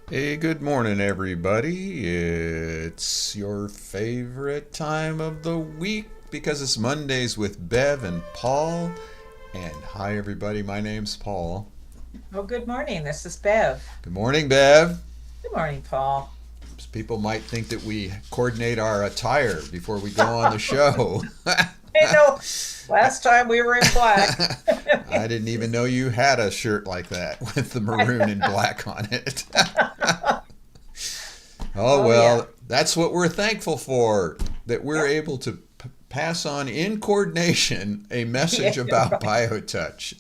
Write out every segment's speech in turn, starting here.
Hey, good morning, everybody. It's your favorite time of the week because it's Mondays with Bev and Paul. And hi, everybody. My name's Paul. Oh, good morning. This is Bev. Good morning, Bev. Good morning, Paul. People might think that we coordinate our attire before we go on the show. I know last time we were in black. I didn't even know you had a shirt like that with the maroon and black on it. Oh, Oh, yeah. well, that's what we're thankful for, that we're Yep. able to pass on in coordination a message Yeah, you're about right. biotouch,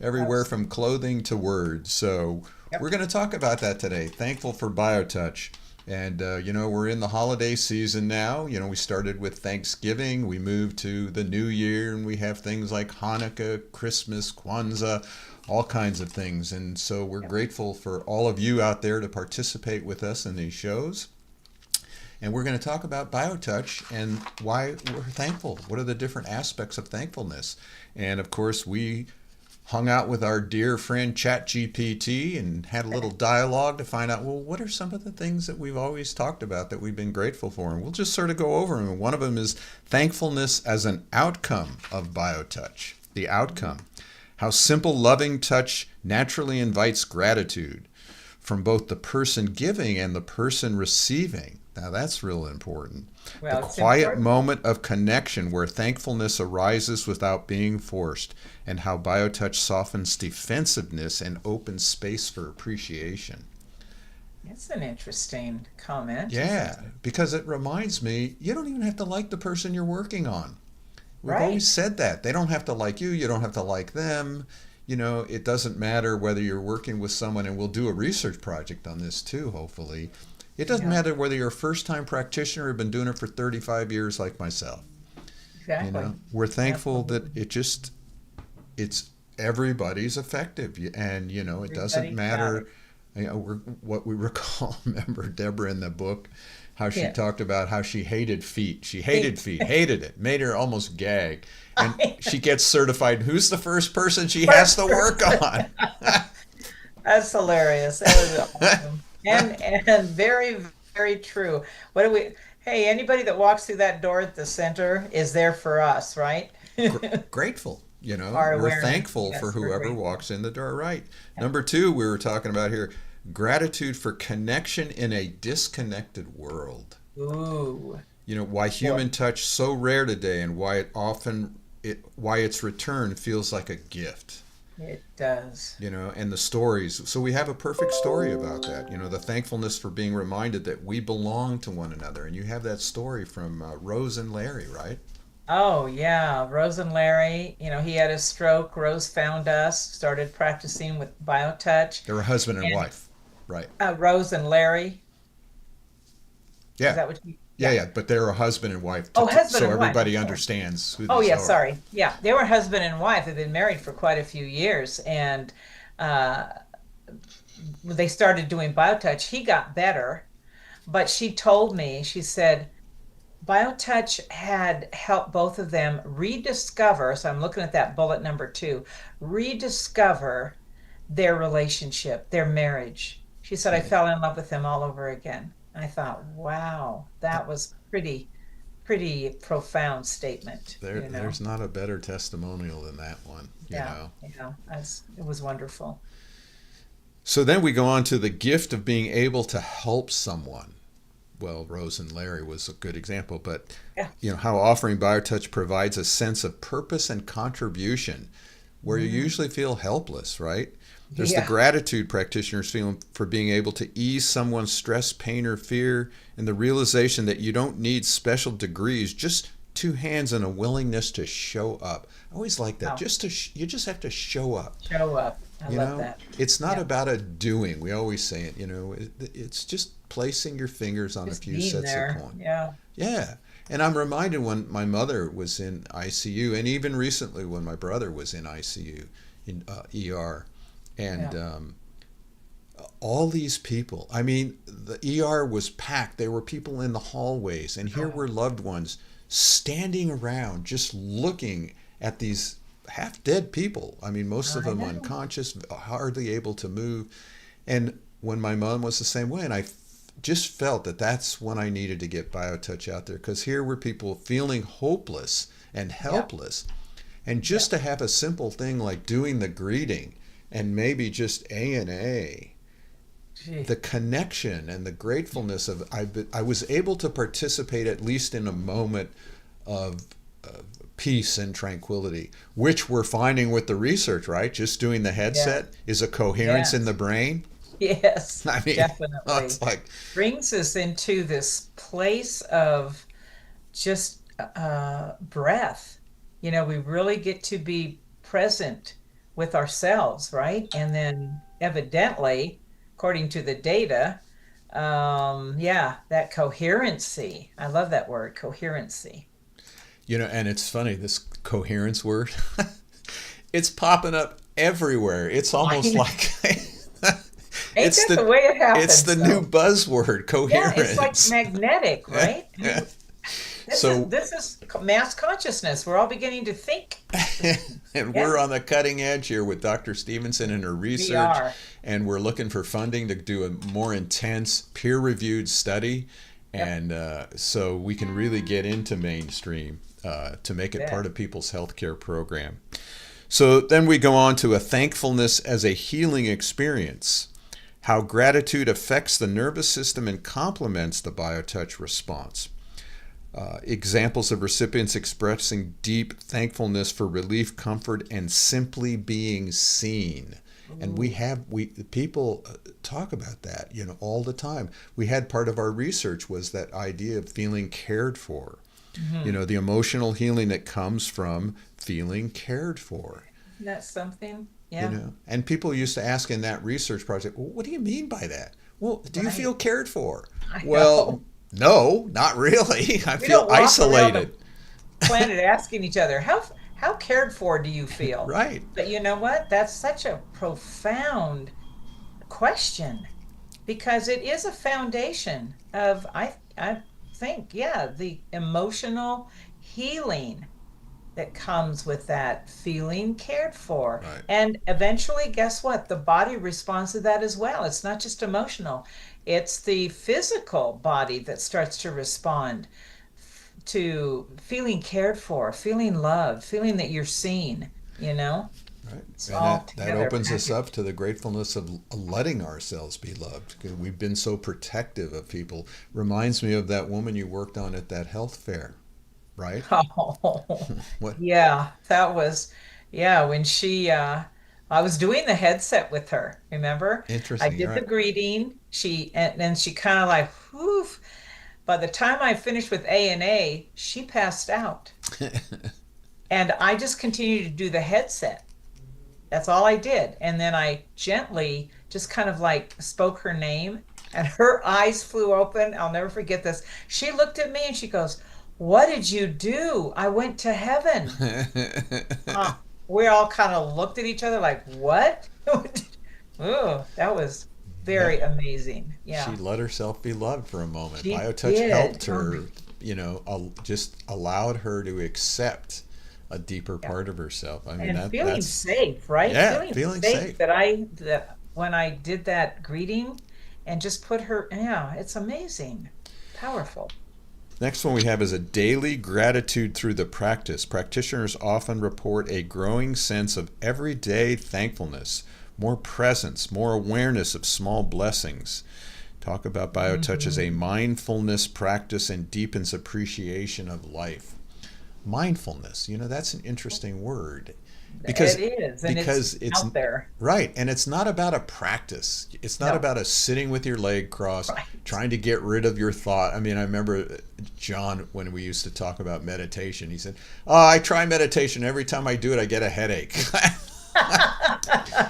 everywhere from Absolutely. clothing to words. So, we're Yep. going to talk about that today. Thankful for biotouch. And, we're in the holiday season now. We started with Thanksgiving, we moved to the New Year, and we have things like Hanukkah, Christmas, Kwanzaa, all kinds of things. And so we're Yep. grateful for all of you out there to participate with us in these shows. And we're going to talk about BioTouch and why we're thankful. What are the different aspects of thankfulness? And of course, we hung out with our dear friend ChatGPT and had a little dialogue to find out, well, what are some of the things that we've always talked about that we've been grateful for? And we'll just sort of go over them. And one of them is thankfulness as an outcome of BioTouch. The outcome. How simple, loving touch naturally invites gratitude from both the person giving and the person receiving. Now that's real important. The Well, it's quiet important. moment of connection where thankfulness arises without being forced, and how BioTouch softens defensiveness and opens space for appreciation. It's an interesting comment, isn't Yeah, it? because it reminds me you don't even have to like the person you're working on. We've always Right. said that. They don't have to like you, you don't have to like them. It doesn't matter whether you're working with someone, and we'll do a research project on this too, hopefully. It doesn't Yeah, matter whether you're a first time practitioner or been doing it for 35 years like myself. exactly. We're thankful that Absolutely. it's everybody's effective. And, it doesn't Everybody's got matter it. what we recall. Remember Deborah in the book, how she Yeah. talked about how she hated feet. She hated feet, hated it, made her almost gag. And she gets certified. Who's the first person she has First to work person. on? That's hilarious. That was awesome. And very, very true. What do we, hey, anybody that walks through that door at the center is there for us, right? Grateful. Our We're awareness. thankful for Yes, we're whoever grateful. walks in the door, right? Yeah. Number two, we were talking about here, gratitude for connection in a disconnected world. Ooh, Why boy, human touch so rare today, and why its return feels like a gift. it does. And the stories. So we have a perfect story about that. The thankfulness for being reminded that we belong to one another. And you have that story from Rose and Larry, right? Oh, yeah. Rose and Larry, he had a stroke. Rose found us, started practicing with BioTouch. They're a husband and And wife, right? Rose and Larry, is Yeah, that what you? yeah, Yeah. yeah. But they're a husband and wife, Oh, husband so and wife. I'm everybody sorry. understands who Oh, these yeah. are. Sorry. Yeah. They were husband and wife. They've been married for quite a few years. And uh, when they started doing BioTouch, he got better. But she told me, she said, BioTouch had helped both of them rediscover. So I'm looking at that bullet number two, rediscover their relationship, their marriage. She said, I Right. fell in love with him all over again. I thought, wow, that was pretty profound statement, There's not a better testimonial than that one. Yeah, yeah, it was wonderful. So then we go on to the gift of being able to help someone. Well, Rose and Larry was a good example, but Yeah. how offering BioTouch provides a sense of purpose and contribution where you Mm, usually feel helpless, right? There's the yeah. gratitude practitioners feeling for being able to ease someone's stress, pain, or fear, and the realization that you don't need special degrees, just two hands and a willingness to show up. I always like that. Oh, You just have to show up. show up. I You love know, that. it's not Yeah. about a doing. We always say it. It's just placing your fingers on a Just few being sets of there. coin. Yeah. Yeah. And I'm reminded when my mother was in ICU, and even recently when my brother was in ICU, in ER, and Yeah. all these people. I mean, the ER was packed. There were people in the hallways, and here Oh, were loved ones standing around just looking at these half dead people. I mean, most of I them know. unconscious, hardly able to move. And when my mom was the same way, and just felt that that's when I needed to get BioTouch out there, because here were people feeling hopeless and Yeah. helpless, and Yeah. just to have a simple thing like doing the greeting and maybe just A, Gee. the connection and the gratefulness of I was able to participate at least in a moment of peace and tranquility, which we're finding with the research, right? Just doing the Yeah. headset is a coherence in Yes. the brain. Yes. I mean, Definitely. it's like, Brings us into this place of just breath. We really get to be present with ourselves, right? And then evidently, according to the data, yeah, that coherency. I love that word, coherency. and it's funny, this coherence word, it's popping up everywhere. It's I almost know. like Ain't it's that the the way it it's happens, the new though? buzzword, Yeah, it's like coherence. magnetic, right? This is So this is mass consciousness. We're all beginning to think. and we're Yeah, on the cutting edge here with Dr. Stevenson and her we research, are. and we're looking for funding to do a more intense, peer-reviewed study, Yep. and so we can really get into mainstream to make it part Bet. of people's healthcare program. So then we go on to a thankfulness as a healing experience. How gratitude affects the nervous system and complements the BioTouch response. Examples of recipients expressing deep thankfulness for relief, comfort, and simply being seen. And Ooh. we people talk about that, all the time. We had part of our research was that idea of feeling cared for. Hmm. The emotional healing that comes from feeling cared for. Isn't that something? Yeah, And people used to ask in that research project, well, what do you mean by that? Well, do you feel right. cared for? I Well, know. no, not really. I We feel don't walk around the isolated. planet asking each other, how cared for do you feel? Right. But you know what? That's such a profound question because it is a foundation of I think, yeah, the emotional healing that comes with that feeling cared for. Right. And eventually, guess what? The body responds to that as well. It's not just emotional, it's the physical body that starts to respond to feeling cared for, feeling loved, feeling that you're seen, you know? Right. It's And all that together opens us up packaged. to the gratefulness of letting ourselves be loved. 'Cause we've been so protective of people. Reminds me of that woman you worked on at that health fair, right? Oh, What yeah, yeah, when I was doing the headset with her, remember? I interesting, did the right? greeting, and then she kind of like, whew. By the time I finished with A&A, she passed out. And I just continued to do the headset. That's all I did. And then I gently just kind of like spoke her name, and her eyes flew open. I'll never forget this. She looked at me and she goes, "What did you do? I went to heaven." Huh. We all kind of looked at each other like, "What?" Oh, that was Yeah. very amazing. She Yeah, let herself be loved for a moment. she BioTouch did. helped Oh her, my, just allowed her to accept a deeper yeah. part of herself. I mean, And feeling that's, safe, right? yeah, Feeling feeling safe safe. that when I did that greeting and just put her, yeah, it's amazing. Powerful. Next one we have is a daily gratitude through the practice. Practitioners often report a growing sense of everyday thankfulness, more presence, more awareness of small blessings. Talk about BioTouch as a Mhm. mindfulness practice and deepens appreciation of life. Mindfulness, that's an interesting word, It because is, and it's it's out there. right, and it's not about a practice. It's not No, about a sitting with your leg crossed right. trying to get rid of your thought. I mean, I remember John, when we used to talk about meditation, he said, oh, I try meditation, every time I do it I get a headache.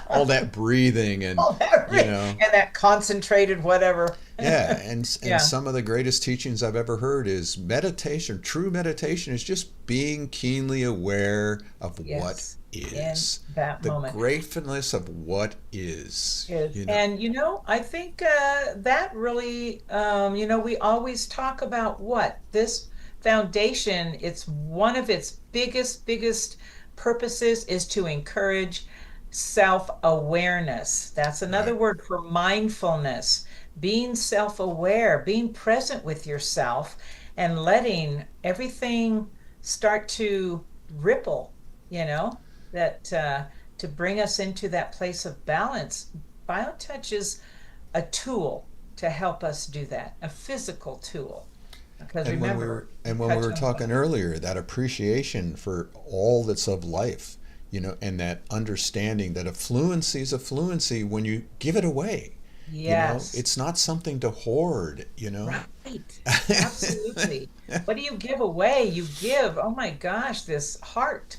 All that breathing and Oh, that you and know that concentrated whatever. yeah, and Yeah. some of the greatest teachings I've ever heard is meditation. True meditation is just being keenly aware of what Yes. In is. that The moment. gratefulness of what is, Is. And I think that really, we always talk about what this foundation, it's one of its biggest purposes is to encourage self-awareness. That's another Right. word for mindfulness. Being self-aware, being present with yourself, and letting everything start to ripple, you know, that to bring us into that place of balance. BioTouch is a tool to help us do that, a physical tool. Because remember, we And when we touch were on talking body. earlier, that appreciation for all that's of life, and that understanding that a fluency is a fluency when you give it away. Yes. It's not something to hoard, Right. Absolutely. What do you give away? You give, oh my gosh, this heart.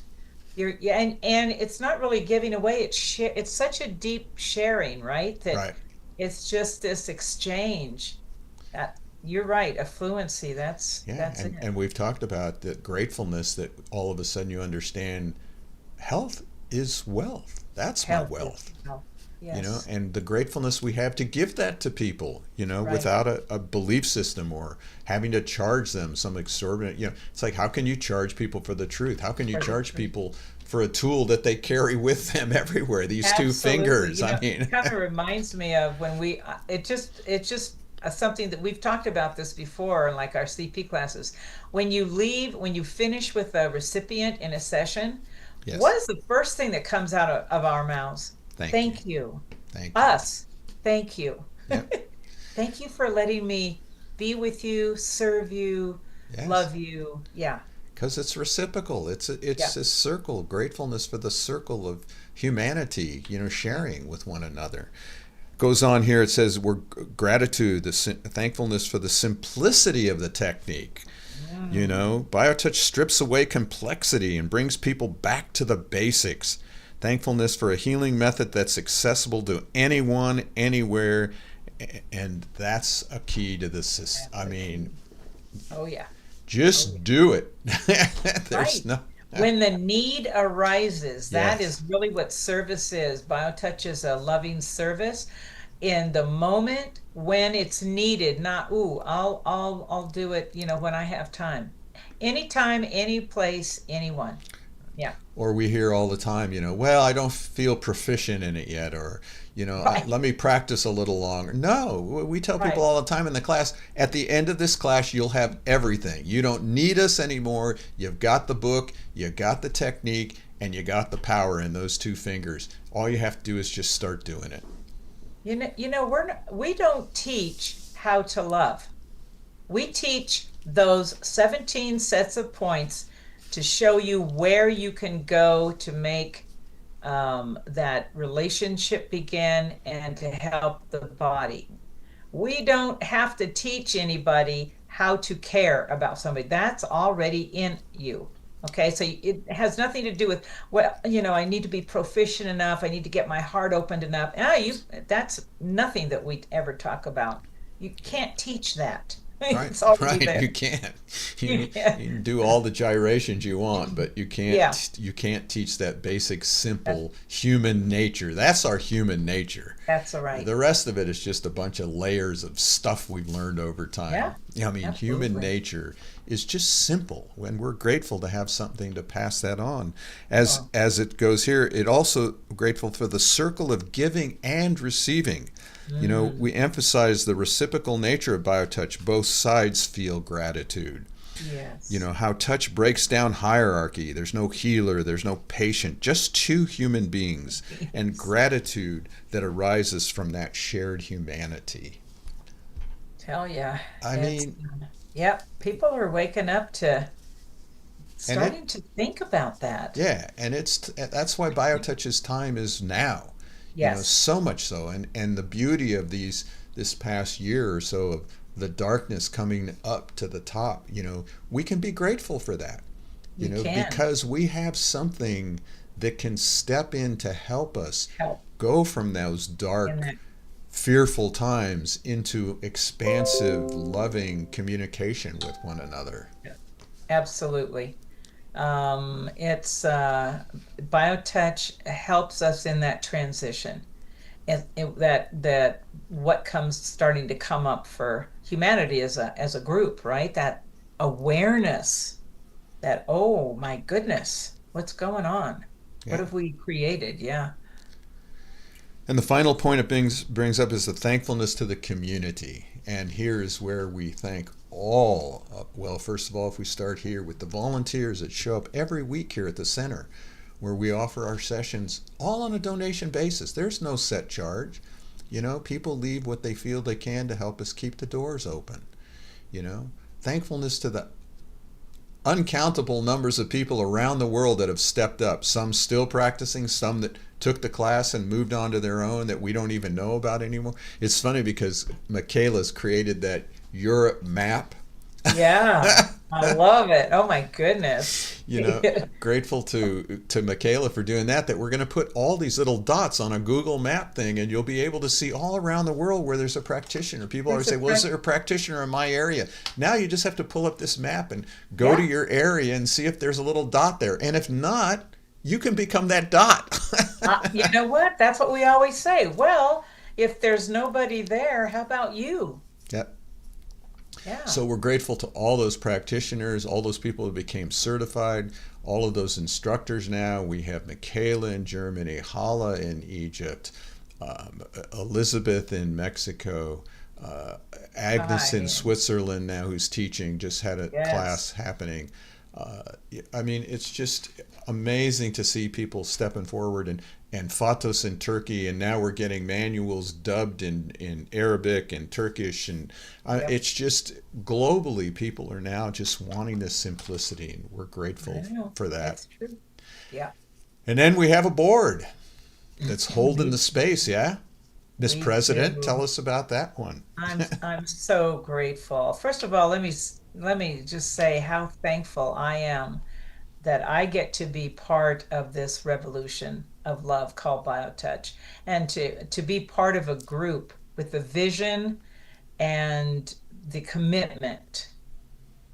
You're yeah, and it's not really giving away. It's such a deep sharing, right? That Right. it's just this exchange. You're right, affluency, Yeah, that's it. and we've talked about the gratefulness that all of a sudden you understand health is wealth. That's my Health is wealth. health. Yes, And the gratefulness we have to give that to people, right. without a belief system or having to charge them some exorbitant, it's like, how can you charge people for the truth? How can you For the charge truth. people for a tool that they carry with them everywhere? These two Absolutely. fingers. I mean, Kind of reminds me of when it's just something that we've talked about this before in like our CP classes. When you finish with a recipient in a session, what yes. is the first thing that comes out of our mouths? Thank you. Thank you. Thank you. Us. Thank you. Yep. Thank you for letting me be with you, serve you, Yes. love you. Yeah. Because it's reciprocal. Yeah. It's a circle. Gratefulness for the circle of humanity. Sharing with one another. Goes on here. It says we're gratitude, thankfulness for the simplicity of the technique. Mm. BioTouch strips away complexity and brings people back to the basics. Thankfulness for a healing method that's accessible to anyone, anywhere, and that's a key to this. That's I the mean, key. Oh yeah. Oh just yeah. do it. There's Right. no. When the need arises, that Yes. is really what service is. BioTouch is a loving service in the moment when it's needed, not, ooh, I'll do it, when I have time. Anytime, any place, anyone. Yeah. Or we hear all the time, well, I don't feel proficient in it yet, or, Right. let me practice a little longer. No, we tell people Right. all the time in the class, at the end of this class, you'll have everything. You don't need us anymore. You've got the book, you got the technique, and you got the power in those two fingers. All you have to do is just start doing it. We don't teach how to love. We teach those 17 sets of points to show you where you can go to make that relationship begin and to help the body. We don't have to teach anybody how to care about somebody. That's already in you. Okay, so it has nothing to do with, well, I need to be proficient enough. I need to get my heart opened enough. That's nothing that we ever talk about. You can't teach that. Right, It's already right. You there. can't. Yeah. You can do all the gyrations you want, but Yeah, you can't teach that basic, that's, simple human nature. That's our human nature. that's all right. The rest of it is just a bunch of layers of stuff we've learned over time. Yeah, I mean, human absolutely. nature is just simple, and we're grateful to have something to pass that on. Oh, As it goes here, it also grateful for the circle of giving and receiving. mm, We emphasize the reciprocal nature of BioTouch. Both sides feel gratitude. yes. How touch breaks down hierarchy. There's no healer, there's no patient, just two human beings, and Yes. gratitude that arises from that shared humanity. Tell ya, I it's mean, yep. People are waking up to and it, starting to think about that. yeah, and that's why BioTouch's time is now. Yes, So much so, and the beauty of this past year or so of the darkness coming up to the top. We can be grateful for that. you can Because we have something that can step in to help us help go from those in dark, that. fearful times into expansive, loving communication with one another. Absolutely. It's BioTouch helps us in that transition. That what comes starting to come up for humanity as a group, right? That awareness that, oh my goodness, what's going on? What Yeah. have we created? Yeah. And the final point it brings up is the thankfulness to the community. And here is where we thank all. Well, first of all, if we start here with the volunteers that show up every week here at the center, where we offer our sessions all on a donation basis. There's no set charge. You know, people leave what they feel they can to help us keep the doors open. You know, thankfulness to the uncountable numbers of people around the world that have stepped up, some still practicing, some that took the class and moved on to their own that we don't even know about anymore. It's funny because Michaela's created that Europe map. Yeah, I love it. Oh my goodness. You know, grateful to Michaela for doing that we're going to put all these little dots on a Google map thing, and you'll be able to see all around the world where there's a practitioner. People always say, well, is there a practitioner in my area? Now you just have to pull up this map and go to your area and see if there's a little dot there. And if not, you can become that dot. You know what? That's what we always say. Well, if there's nobody there, how about you? Yep. Yeah. So we're grateful to all those practitioners, all those people who became certified, all of those instructors now. We have Michaela in Germany, Hala in Egypt, Elizabeth in Mexico, Agnes in Switzerland now who's teaching, just had a class happening. I mean, it's just amazing to see people stepping forward, and Fatos in Turkey, and now we're getting manuals dubbed in Arabic and Turkish, and it's just globally people are now just wanting this simplicity, and we're grateful for that. That's true. Yeah. And then we have a board that's holding the space, Miss President, tell us about that one. I'm so grateful. First of all, let me just say how thankful I am that I get to be part of this revolution of love called BioTouch, and to be part of a group with the vision and the commitment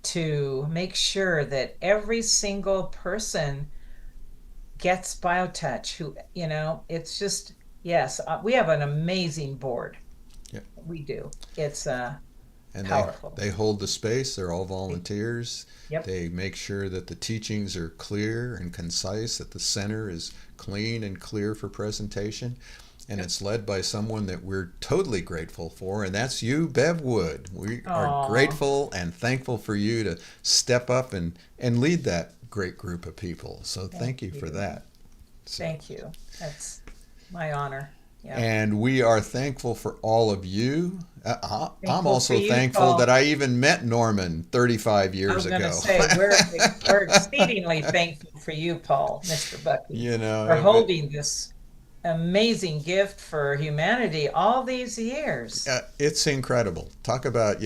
to make sure that every single person gets BioTouch. Who, you know, it's just, yes, we have an amazing board. Yeah. We do. It's And powerful. they hold the space. They're all volunteers. Yep. They make sure that the teachings are clear and concise, that the center is clean and clear for presentation. And it's led by someone that we're totally grateful for, and that's you, Bev Wood. We are grateful and thankful for you to step up and lead that great group of people. So thank you for that. So, Thank you. That's my honor. Yeah. and we are thankful for all of you. I'm Thankful also for you, thankful Paul. that I even met Norman 35 I years was going ago. to say, we're exceedingly thankful for you, Paul, Mr. Bucky, You know, for holding this amazing gift for humanity all these years. it's incredible. Talk about,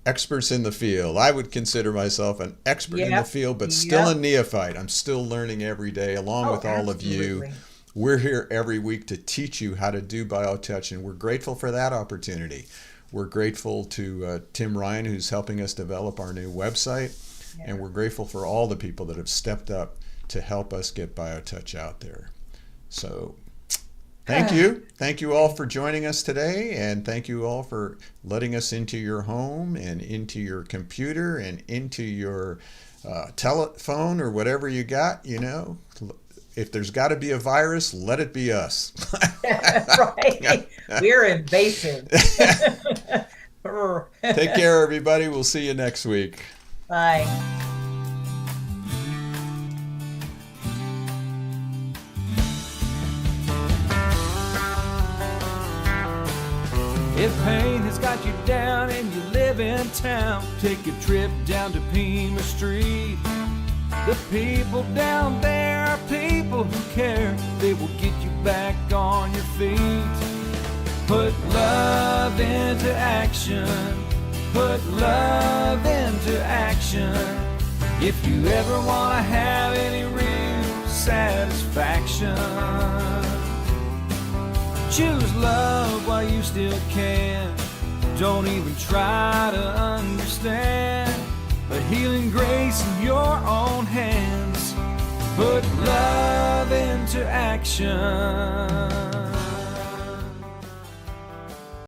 experts in the field. I would consider myself an expert in the field, but still a neophyte. I'm still learning every day along with all of you. Absolutely. We're here every week to teach you how to do BioTouch, and we're grateful for that opportunity. We're grateful to Tim Ryan, who's helping us develop our new website, and we're grateful for all the people that have stepped up to help us get BioTouch out there. So thank you. Thank you all for joining us today, and thank you all for letting us into your home and into your computer and into your telephone or whatever you got, If there's got to be a virus, let it be us. Right. We're invasive. Take care, everybody. We'll see you next week. Bye. If pain has got you down and you live in town, take a trip down to Pima Street. The people down there are people who care. They will get you back on your feet. Put love into action. Put love into action. If you ever want to have any real satisfaction, choose love while you still can. Don't even try to understand. But healing grace in your own hands. Put love into action.